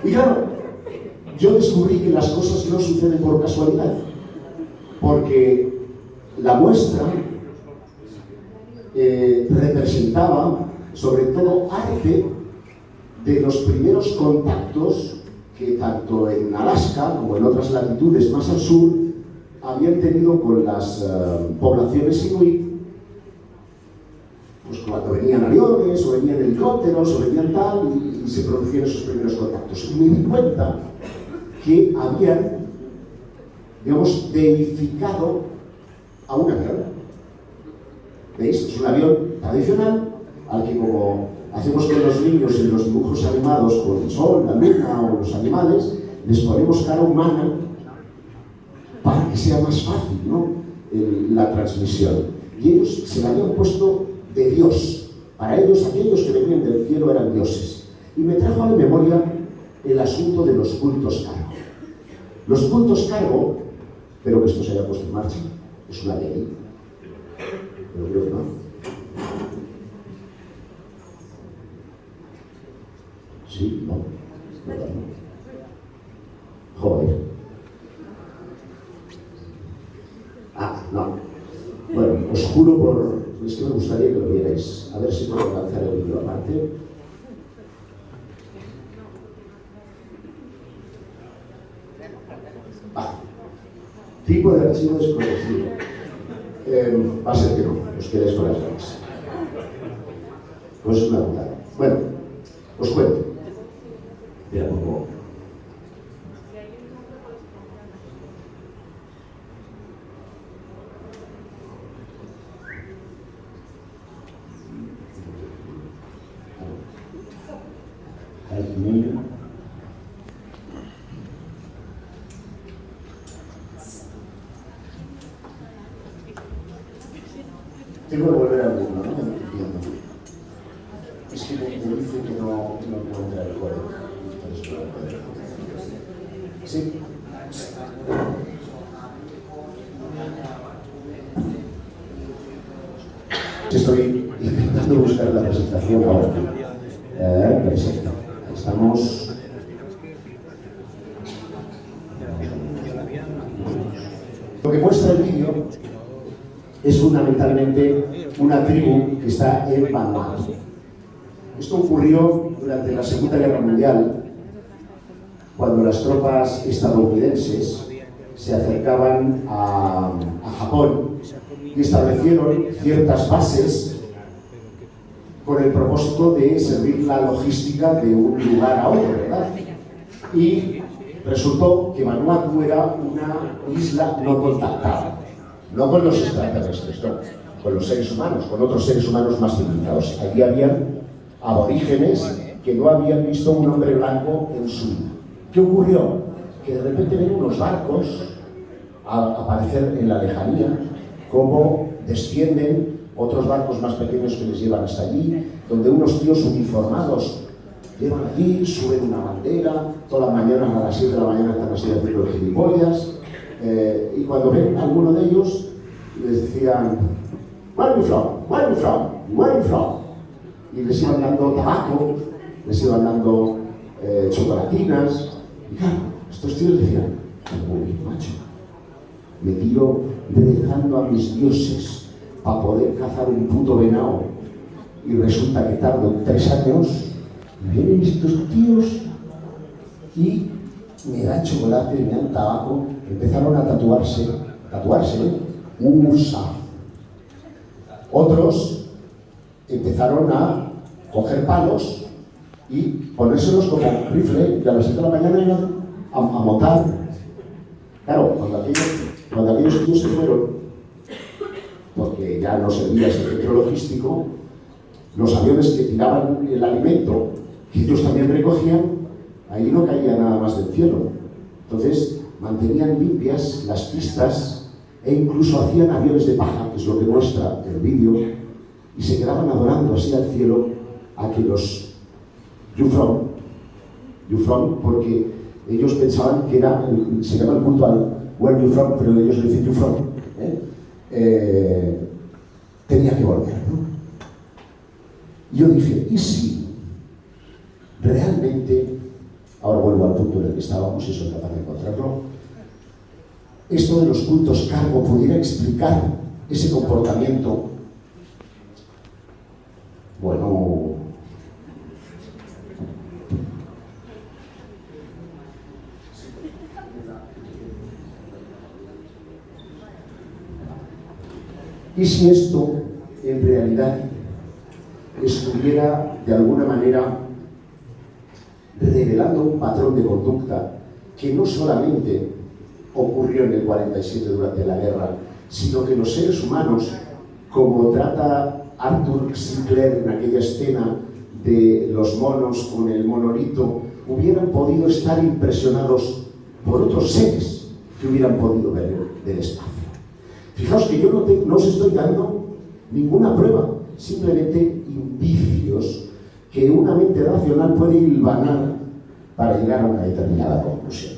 Y claro, yo descubrí que las cosas no suceden por casualidad, porque la muestra representaba sobre todo arte de los primeros contactos que tanto en Alaska como en otras latitudes más al sur habían tenido con las poblaciones inuit, pues cuando venían aviones o venían helicópteros o venían tal, y se producían esos primeros contactos. Y me di cuenta que habían, digamos, deificado a un avión. ¿Veis? Es un avión tradicional al que, como hacemos con los niños en los dibujos animados con el sol, la luna o los animales, les ponemos cara humana para que sea más fácil, ¿no?, la transmisión. Y ellos se la habían puesto de Dios. Para ellos, aquellos que venían del cielo eran dioses. Y me trajo a mi memoria el asunto de los cultos cargo. Los cultos cargo, espero que esto se haya puesto en marcha, es una ley, pero creo que no. Sí, no. Joder. No. Bueno, os juro por... Es que me gustaría que lo vierais. A ver si puedo lanzar el vídeo aparte. Tipo de archivo desconocido. Va a ser que no, os quedáis con las ganas. Pues es una putada. Bueno, os cuento. Mira, por favor. Tengo que volver a abrirlo, ¿no? Entiendo. Es que me dice que no encuentra el código. Sí. Estoy intentando buscar la presentación ahora. Perfecto. Estamos. Lo que muestra el vídeo es fundamentalmente una tribu que está en Vanuatu. Esto ocurrió durante la Segunda Guerra Mundial, cuando las tropas estadounidenses se acercaban a Japón y establecieron ciertas bases con el propósito de servir la logística de un lugar a otro, ¿verdad? Y resultó que Vanuatu era una isla no contactada, no con los extraterrestres, no, con los seres humanos, con otros seres humanos más civilizados. Allí habían aborígenes que no habían visto un hombre blanco en su vida. ¿Qué ocurrió? Que de repente ven unos barcos a aparecer en la lejanía, como descienden otros barcos más pequeños que les llevan hasta allí, donde unos tíos uniformados llevan allí, suben una bandera, toda la mañana a las 7 de la mañana están así haciendo gilipollas, y cuando ven a alguno de ellos, les decían, "Where are you from? Where are you from? Where are you from?" Y les iban dando tabaco, les iban dando chocolatinas, y claro, estos tíos decían, "Uy, macho, me tiro rezando a mis dioses para poder cazar un puto venado, y resulta que tardo 3 años, vienen estos tíos y me dan chocolate, me dan tabaco", empezaron a tatuarse, USA. Otros empezaron a coger palos y ponérselos como rifle, y a las 7 de la mañana iban a montar. Claro, cuando aquellos tíos se fueron, porque ya no servía ese centro logístico, los aviones que tiraban el alimento, que ellos también recogían, ahí no caía nada más del cielo. Entonces, mantenían limpias las pistas e incluso hacían aviones de paja, que es lo que muestra el vídeo, y se quedaban adorando así al cielo a que los You from, porque ellos pensaban que era, se llama el culto al Where you from, pero ellos le dicen You from, tenía que volver, ¿no? Yo dije, ¿y si realmente, ahora vuelvo al punto en el que estábamos y soy capaz de encontrarlo, esto de los cultos cargo pudiera explicar ese comportamiento? Bueno, ¿y si esto en realidad estuviera de alguna manera revelando un patrón de conducta que no solamente ocurrió en el 47 durante la guerra, sino que los seres humanos, como trata Arthur Sinclair en aquella escena de los monos con el monolito, hubieran podido estar impresionados por otros seres que hubieran podido ver del espacio? Fijaos que yo no os estoy dando ninguna prueba, simplemente indicios que una mente racional puede hilvanar para llegar a una determinada conclusión.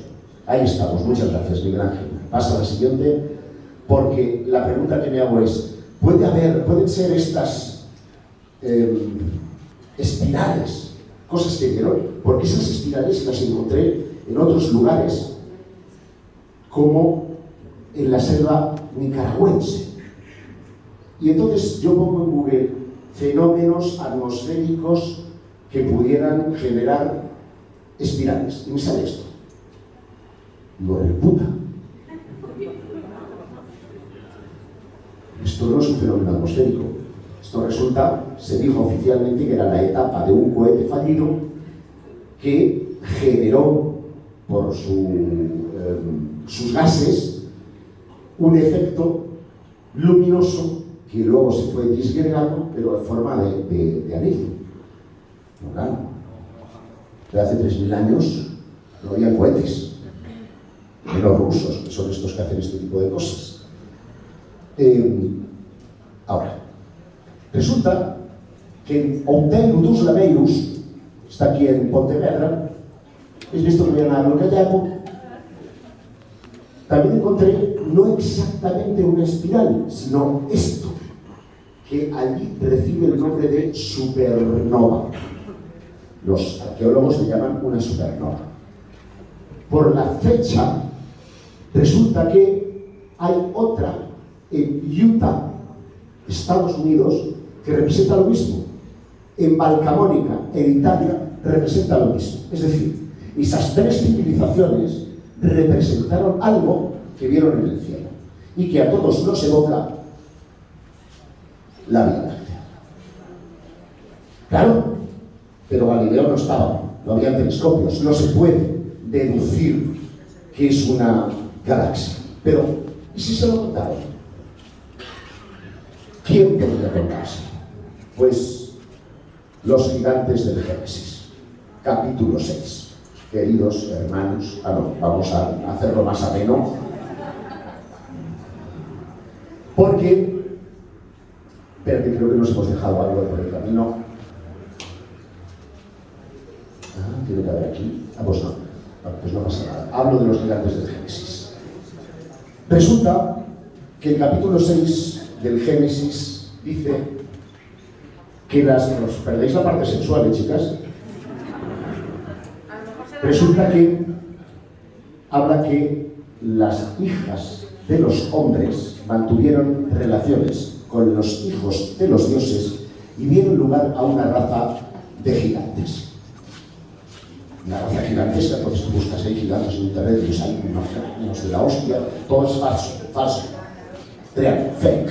Ahí estamos, muchas gracias, Miguel Ángel. Pasa a la siguiente, porque la pregunta que me hago es, ¿pueden ser estas espirales, cosas que vieron? Porque esas espirales las encontré en otros lugares, como en la selva nicaragüense. Y entonces yo pongo en Google fenómenos atmosféricos que pudieran generar espirales, y me sale esto. Lo del puta. esto no es un fenómeno atmosférico. Esto resulta, se dijo oficialmente que era la etapa de un cohete fallido que generó por sus gases un efecto luminoso que luego se fue disgregando, pero en forma de anillo. No, claro. Pero hace 3000 años no había cohetes, menos rusos, que son estos que hacen este tipo de cosas. Ahora, resulta que en Hotel Ludus Lameirus, está aquí en Pontevedra, ¿habéis visto que voy a nada lo Callaco? También encontré no exactamente una espiral, sino esto, que allí recibe el nombre de supernova. Los arqueólogos le llaman una supernova. Por la fecha, resulta que hay otra en Utah, Estados Unidos, que representa lo mismo. En Valcamonica, en Italia, representa lo mismo. Es decir, esas tres civilizaciones representaron algo que vieron en el cielo y que a todos nos evoca la Vía Láctea. Claro, pero Galileo no estaba, no había telescopios, no se puede deducir que es una galaxia. Pero, ¿y si se lo contaron? ¿Quién podría contarse? Pues los gigantes del Génesis, capítulo 6. Queridos hermanos, vamos a hacerlo más ameno, porque, espérate, creo que nos hemos dejado algo por el camino. Tiene que haber aquí. Pues no. Pues no pasa nada. Hablo de los gigantes del Génesis. Resulta que el capítulo 6 del Génesis dice que os perdéis la parte sexual, chicas. Resulta que habla que las hijas de los hombres mantuvieron relaciones con los hijos de los dioses y dieron lugar a una raza de gigantes. Una raza gigantesca, entonces tú buscas ahí gigantes en internet y hay unos de la hostia, todo es falso, real, fake.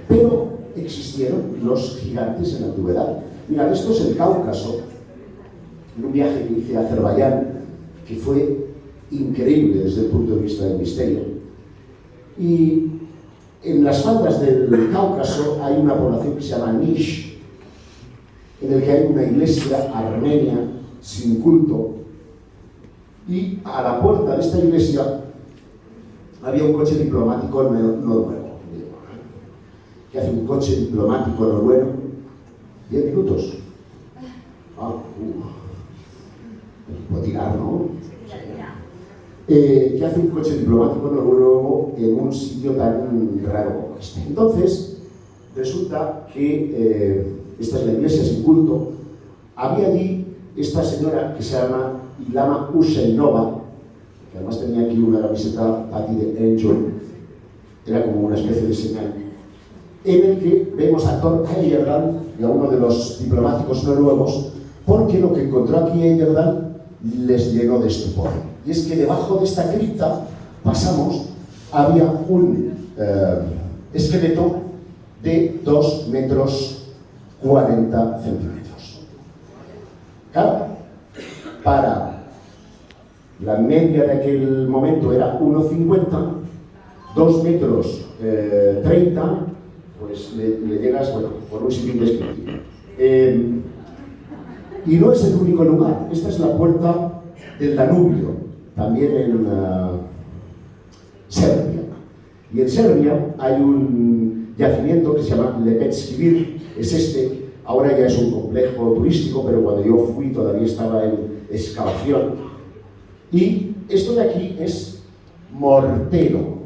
Pero existieron los gigantes en la antigüedad. Mirad, esto es el Cáucaso, en un viaje que hice a Azerbaiyán, que fue increíble desde el punto de vista del misterio. Y en las faldas del Cáucaso hay una población que se llama Nish, en el que hay una iglesia armenia sin culto, y a la puerta de esta iglesia había un coche diplomático noruego. ¿Qué hace un coche diplomático noruego? 10 minutos. Puedo tirar, ¿no? ¿Qué hace un coche diplomático noruego en un sitio tan raro como este? Entonces, resulta que esta es la iglesia sin culto. Había allí esta señora que se llama Ilham Hüseyinova, que además tenía aquí una camiseta Patty de Angel, era como una especie de señal, en el que vemos a Thor Heyerdahl y a uno de los diplomáticos noruegos, porque lo que encontró aquí Heyerdahl les llenó de estupor. Y es que debajo de esta cripta había un esqueleto de 2 metros 40 centímetros. Claro, para la media de aquel momento era 1,50, 2 metros 30, pues le llegas, bueno, por un sitio indescriptible. Y no es el único lugar, esta es la puerta del Danubio, también en Serbia. Y en Serbia hay un yacimiento que se llama Lepečki Vir, es este. Ahora ya es un complejo turístico, pero cuando yo fui todavía estaba en excavación. Y esto de aquí es mortero.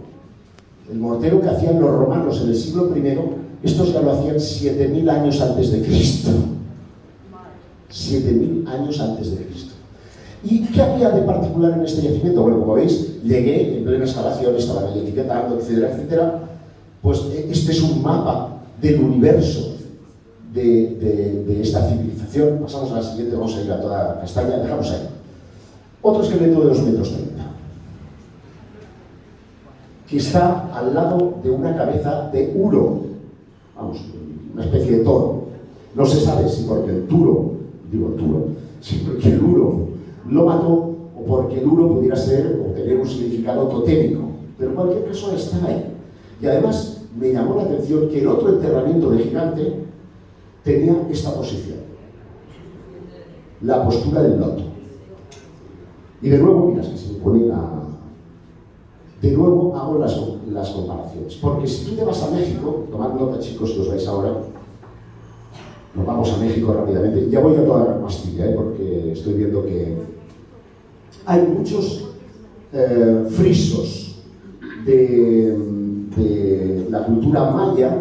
El mortero que hacían los romanos en el siglo I, estos ya lo hacían 7000 años antes de Cristo. 7000 años antes de Cristo. ¿Y qué había de particular en este yacimiento? Bueno, como veis, llegué en plena excavación, estaban ahí etiquetando, etcétera, etcétera. Pues este es un mapa del universo de esta civilización. Pasamos a la siguiente, vamos a ir a toda castaña, dejamos ahí. Otro esqueleto de 2 metros 30. que está al lado de una cabeza de Uro, vamos, una especie de toro. No se sabe si porque el Turo, si porque el Uro lo mató o porque el Uro pudiera ser o tener un significado totémico, pero en cualquier caso está ahí. Y además me llamó la atención que el otro enterramiento de gigante tenía esta posición, la postura del loto. Y de nuevo, mira, que se me pone de nuevo hago las comparaciones, porque si tú te vas a México, tomad nota chicos que os vais ahora, nos vamos a México rápidamente, ya voy a toda la pastilla, porque estoy viendo que hay muchos frisos de la cultura maya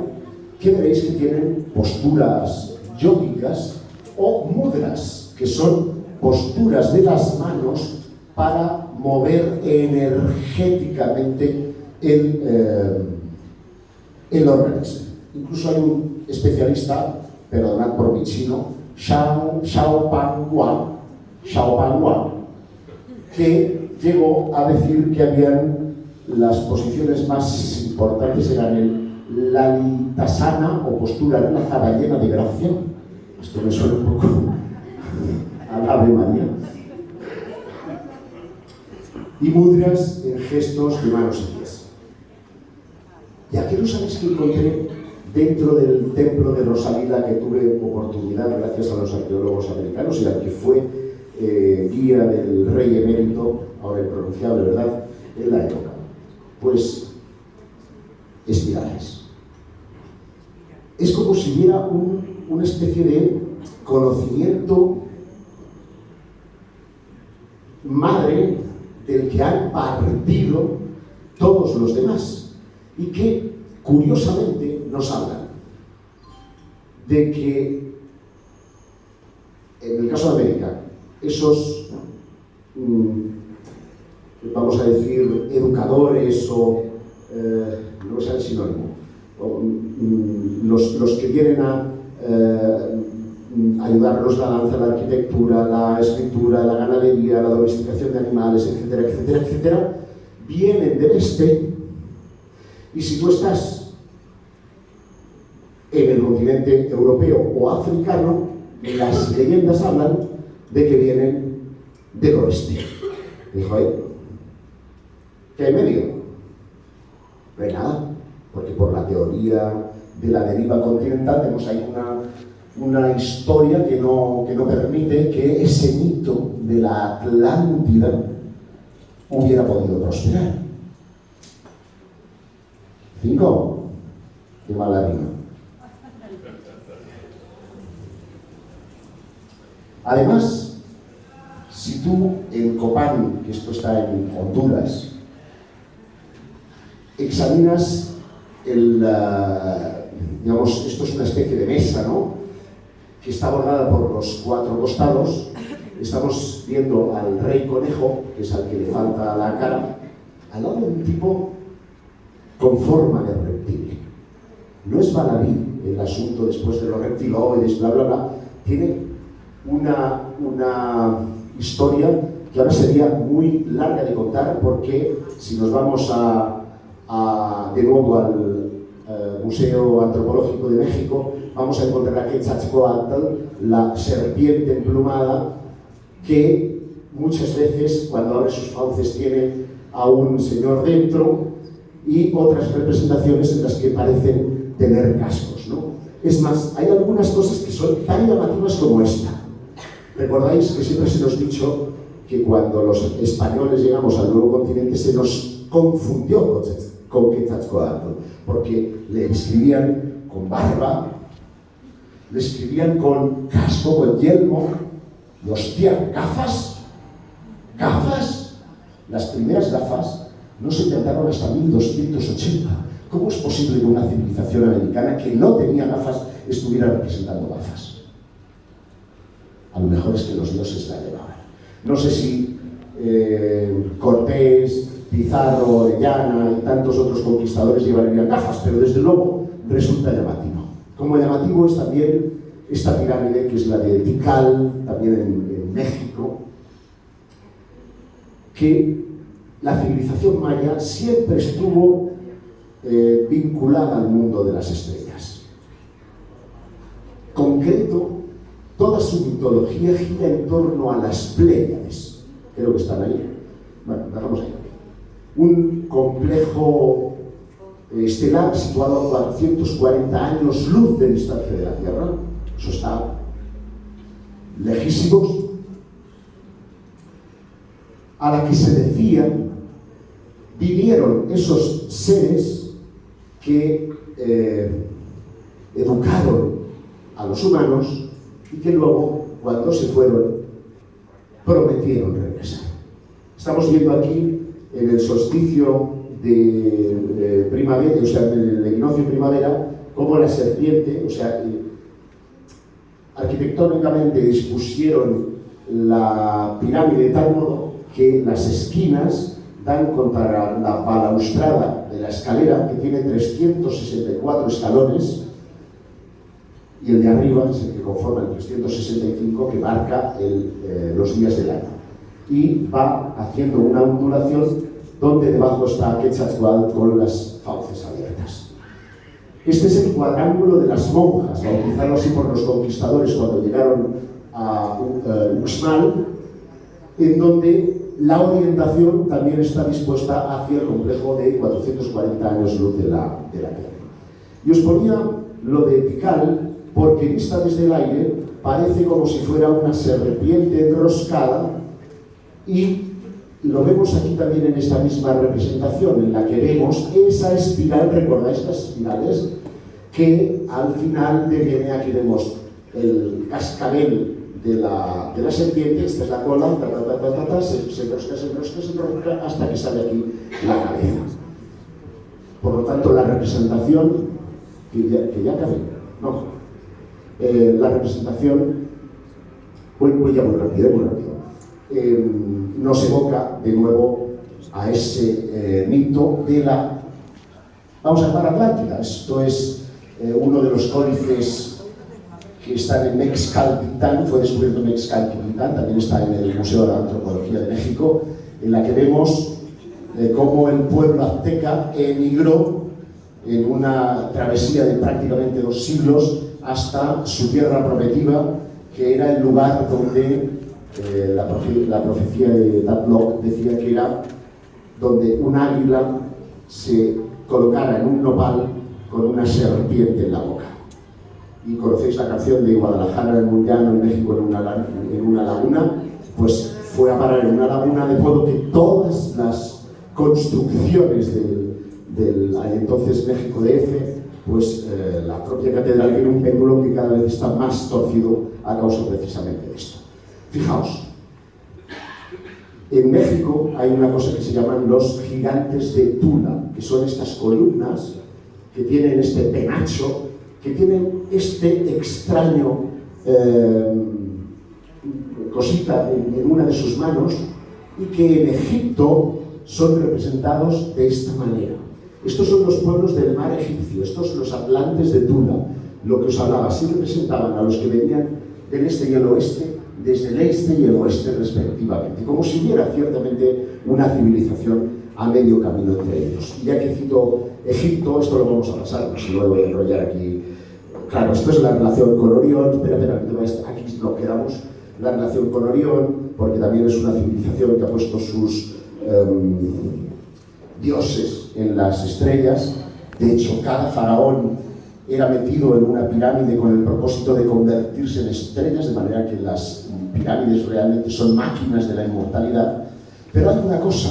que veréis que tienen posturas yógicas o mudras, que son posturas de las manos para mover energéticamente el organismo. Incluso hay un especialista, perdonad por mi chino, Xiao Pan Guan, que llegó a decir que habían las posiciones más importantes eran el Lalitasana o postura relajada llena de gracia. Esto me suena un poco al Ave María. Y mudras en gestos de manos y pies. Y aquí no sabéis que encontré dentro del templo de Rosalila, que tuve oportunidad gracias a los arqueólogos americanos y al que fue guía del rey emérito, ahora impronunciable, ¿verdad?, en la época. Pues espirales. Es como si hubiera una especie de conocimiento madre del que han partido todos los demás y que curiosamente nos hablan de que en el caso de América esos vamos a decir educadores o no sé el sinónimo los que vienen a ayudarnos la danza, la arquitectura, la escritura, la ganadería, la domesticación de animales, etcétera, etcétera, etcétera, vienen del este. Y si tú estás en el continente europeo o africano, las leyendas hablan de que vienen del oeste. Dijo ahí, ¿qué hay medio? No hay nada, porque por la teoría de la deriva continental tenemos ahí una historia que no permite que ese mito de la Atlántida hubiera podido prosperar. 5. Qué mala rima. Además, si tú en Copán, que esto está en Honduras, examinas digamos, esto es una especie de mesa, ¿no?, que está bordada por los 4 costados. Estamos viendo al rey conejo, que es al que le falta la cara, al lado de un tipo con forma de reptil. No es baladí el asunto después de los reptiloides, bla, bla, bla. Tiene una historia que ahora sería muy larga de contar, porque si nos vamos de nuevo al Museo Antropológico de México, vamos a encontrar a Quetzalcóatl, la serpiente emplumada, que muchas veces cuando abre sus fauces tiene a un señor dentro, y otras representaciones en las que parecen tener cascos, ¿no? Es más, hay algunas cosas que son tan llamativas como esta. Recordáis que siempre se nos ha dicho que cuando los españoles llegamos al nuevo continente se nos confundió con Quetzalcóatl, porque le escribían con barba, le escribían con casco, con yelmo, y hostia, gafas, las primeras gafas no se inventaron hasta 1280. ¿Cómo es posible que una civilización americana que no tenía gafas estuviera representando gafas? A lo mejor es que los dioses la llevaban. No sé si Cortés, Pizarro, Orellana y tantos otros conquistadores llevarían gafas, pero desde luego resulta llamativo. Como llamativo es también esta pirámide, que es la de Tikal, también en México, que la civilización maya siempre estuvo vinculada al mundo de las estrellas. Concreto, toda su mitología gira en torno a las Pléyades. Creo que están ahí. Bueno, dejamos ahí. Un complejo estelar situado a 440 años luz de distancia de la Tierra. Eso está lejísimos. A la que se decía vinieron esos seres que educaron a los humanos y que luego, cuando se fueron, prometieron regresar. Estamos viendo aquí, en el solsticio de primavera, o sea, en el equinoccio de primavera, cómo la serpiente, o sea, arquitectónicamente dispusieron la pirámide de tal modo que las esquinas dan contra la balaustrada de la escalera, que tiene 364 escalones, y el de arriba es el que conforma el 365, que marca los días del año. Y va haciendo una ondulación donde debajo está Quetzalcóatl con las fauces abiertas. Este es el cuadrángulo de las monjas, bautizado así por los conquistadores cuando llegaron a Uxmal, en donde la orientación también está dispuesta hacia el complejo de 440 años luz de la Tierra. Y os ponía lo de Tikal porque vista desde el aire parece como si fuera una serpiente enroscada, y lo vemos aquí también en esta misma representación en la que vemos esa espiral. ¿Recordáis las espirales? Que al final deviene, aquí vemos el cascabel de la serpiente, esta es la cola, se enrosca hasta que sale aquí la cabeza. Por lo tanto, la representación, que ya cabe, no, la representación, voy ya muy rápido, nos evoca de nuevo a ese mito de la, vamos a llamar Atlántida. Esto es uno de los códices que están en Mexcaltitán, fue descubierto en Mexcaltitán, también está en el Museo de la Antropología de México, en la que vemos cómo el pueblo azteca emigró en una travesía de prácticamente 2 siglos hasta su tierra prometida, que era el lugar donde la profecía de Tlaloc decía que era donde un águila se colocara en un nopal con una serpiente en la boca. Y conocéis la canción de Guadalajara en un llano, en México en una laguna, pues fue a parar en una laguna, de modo que todas las construcciones del entonces México DF, pues la propia catedral tiene un péndulo que cada vez está más torcido a causa precisamente de esto. Fijaos, en México hay una cosa que se llaman los gigantes de Tula, que son estas columnas que tienen este penacho, que tienen este extraño cosita en una de sus manos, y que en Egipto son representados de esta manera. Estos son los pueblos del mar egipcio, estos los atlantes de Tula, lo que os hablaba. Así representaban a los que venían del este y el oeste, desde el este y el oeste respectivamente, como si hubiera ciertamente una civilización a medio camino entre ellos. Y ya que cito Egipto, esto lo vamos a pasar, pues no lo voy a enrollar aquí. Claro, esto es la relación con Orión, espera, aquí nos quedamos, la relación con Orión, porque también es una civilización que ha puesto sus dioses en las estrellas. De hecho, cada faraón era metido en una pirámide con el propósito de convertirse en estrellas, de manera que las pirámides realmente son máquinas de la inmortalidad. Pero hay una cosa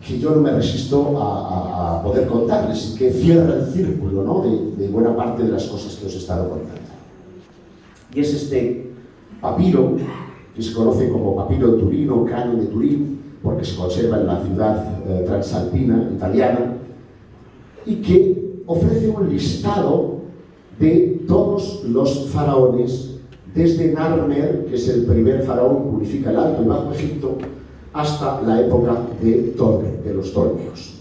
que yo no me resisto a poder contarles y que cierra el círculo, ¿no?, de buena parte de las cosas que os he estado contando. Y es este papiro, que se conoce como papiro de Turín o caño de Turín, porque se conserva en la ciudad transalpina italiana, y que ofrece un listado de todos los faraones, desde Narmer, que es el primer faraón que unifica el Alto y Bajo Egipto, hasta la época de los Ptolomeos.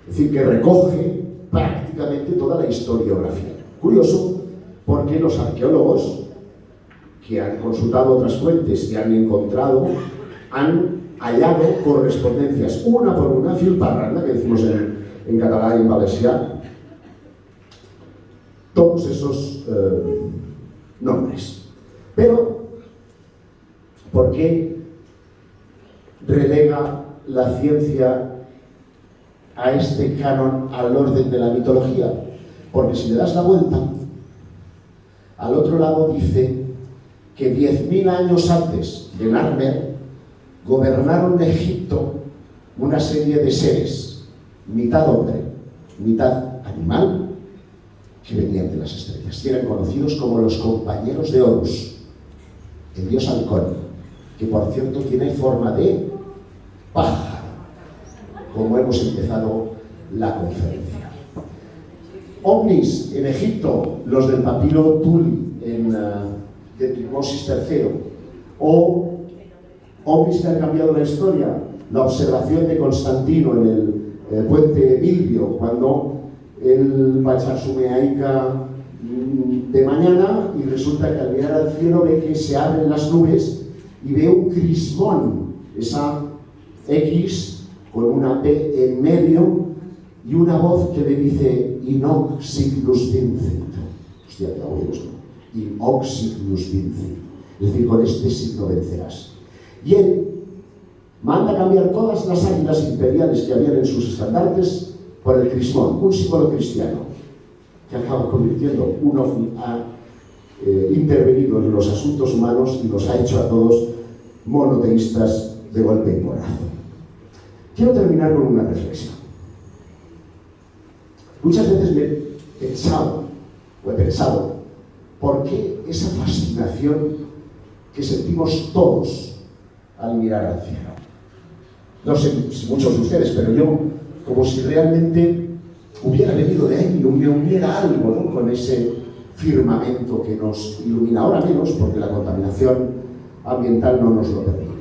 Es decir, que recoge prácticamente toda la historiografía. Curioso, porque los arqueólogos que han consultado otras fuentes y han encontrado, han hallado correspondencias, una por una, fil per randa, que decimos en catalán y en valenciano, todos esos nombres. Pero, ¿por qué relega la ciencia a este canon al orden de la mitología? Porque si le das la vuelta, al otro lado dice que 10.000 años antes de Narmer gobernaron Egipto una serie de seres, mitad hombre, mitad animal, que venían de las estrellas y eran conocidos como los compañeros de Horus, el dios halcón, que por cierto tiene forma de pájaro, como hemos empezado la conferencia. Ovnis en Egipto, los del papiro Tuli de Tutmosis III, o ovnis que han cambiado la historia, la observación de Constantino en el puente Bilbio, cuando él va a echar su meaica de mañana y resulta que al mirar al cielo ve que se abren las nubes y ve un crismón, esa X con una P en medio y una voz que le dice Inoc Signus Vincit. Hostia, te hago esto. Inoc Signus Vincit. Es decir, con este signo vencerás. Y él manda cambiar todas las águilas imperiales que habían en sus estandartes por el crismón, un símbolo cristiano, que acaba convirtiendo un ovni, ha intervenido en los asuntos humanos y nos ha hecho a todos monoteístas de golpe y porrazo. Quiero terminar con una reflexión. Muchas veces me he pensado, ¿por qué esa fascinación que sentimos todos al mirar al cielo? No sé si muchos de ustedes, pero yo, como si realmente hubiera venido de ahí, o me uniera algo, ¿no?, con ese firmamento que nos ilumina. Ahora menos, porque la contaminación ambiental no nos lo permite.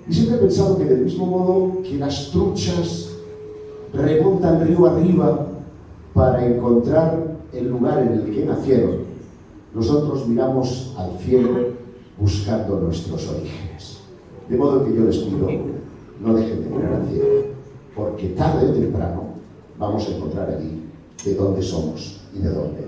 Y siempre he pensado que del mismo modo que las truchas remontan río arriba para encontrar el lugar en el que nacieron, nosotros miramos al cielo buscando nuestros orígenes. De modo que yo les pido, no dejen de mirar al cielo, porque tarde o temprano vamos a encontrar allí de dónde somos y de dónde